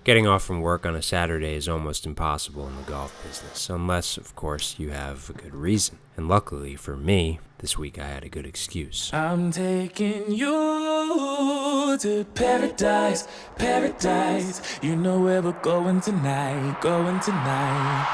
Getting off from work on a Saturday is almost impossible in the golf business, unless, of course, you have a good reason. And luckily for me, this week I had a good excuse. I'm taking you to paradise, paradise. You know where we're going tonight, going tonight.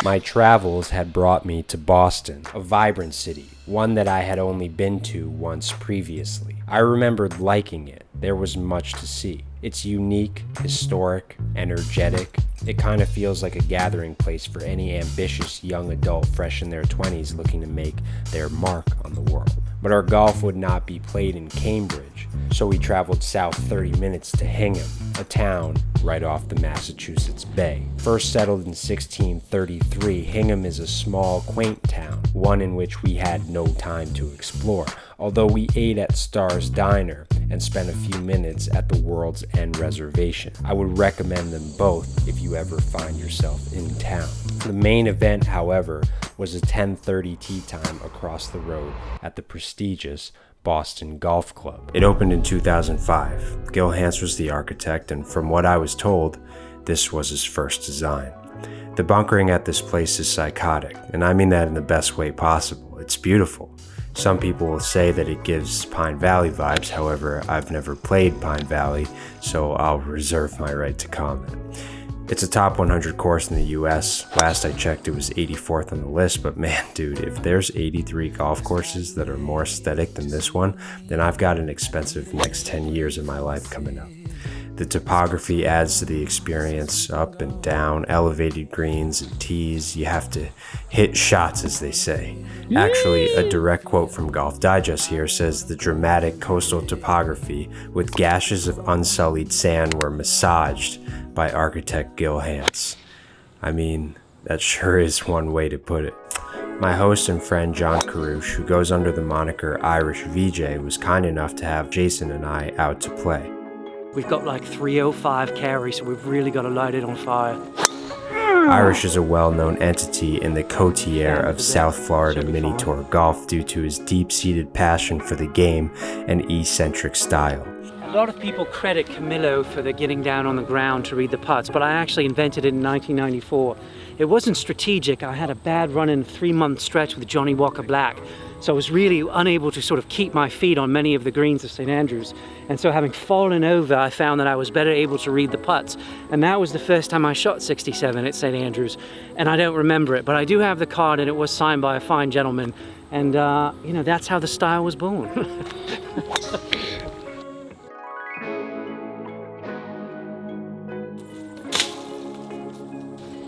My travels had brought me to Boston, a vibrant city, one that I had only been to once previously. I remembered liking it. There was much to see. It's unique, historic, energetic. It kind of feels like a gathering place for any ambitious young adult fresh in their 20s looking to make their mark on the world. But our golf would not be played in Cambridge, so we traveled south 30 minutes to Hingham, a town right off the Massachusetts Bay. First settled in 1633, Hingham is a small, quaint town, one in which we had no time to explore, although we ate at Star's Diner and spent a few minutes at the World's End Reservation. I would recommend them both if you ever find yourself in town. The main event, however, was a 10:30 tee time across the road at the prestigious Boston Golf Club. It opened in 2005. Gil Hanse was the architect, and from what I was told, this was his first design. The bunkering at this place is psychotic, and I mean that in the best way possible. It's beautiful. Some people will say that it gives Pine Valley vibes, however, I've never played Pine Valley, so I'll reserve my right to comment. It's a top 100 course in the US. Last I checked, it was 84th on the list, but man, dude, if there's 83 golf courses that are more aesthetic than this one, then I've got an expensive next 10 years of my life coming up. The topography adds to the experience, up and down, elevated greens and tees. You have to hit shots, as they say. Actually, a direct quote from Golf Digest here says the dramatic coastal topography with gashes of unsullied sand were massaged by architect Gil Hanse. I mean, that sure is one way to put it. My host and friend John Carouche, who goes under the moniker Irish VJ, was kind enough to have Jason and I out to play. We've got like 305 carry, so we've really got to light it on fire. Irish is a well-known entity in the cotier of South Florida mini tour golf due to his deep-seated passion for the game and eccentric style. A lot of people credit Camillo for the getting down on the ground to read the putts, but I actually invented it in 1994. It wasn't strategic. I had a bad run in a 3-month stretch with Johnny Walker Black, so I was really unable to sort of keep my feet on many of the greens of St. Andrews. And so having fallen over, I found that I was better able to read the putts. And that was the first time I shot 67 at St. Andrews. And I don't remember it, but I do have the card, and it was signed by a fine gentleman. And, that's how the style was born.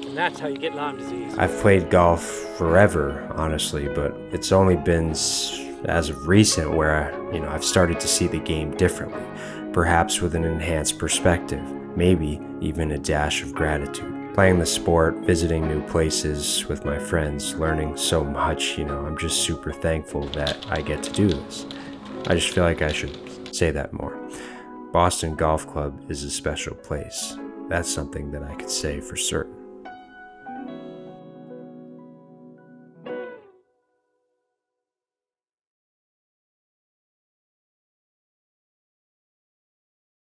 And that's how you get Lyme disease. I've played golf forever, honestly, but it's only been as of recent where I've started to see the game differently, perhaps with an enhanced perspective, maybe even a dash of gratitude. Playing the sport, visiting new places with my friends, learning so much, I'm just super thankful that I get to do this. I just feel like I should say that more. Boston Golf Club is a special place. That's something that I could say for certain.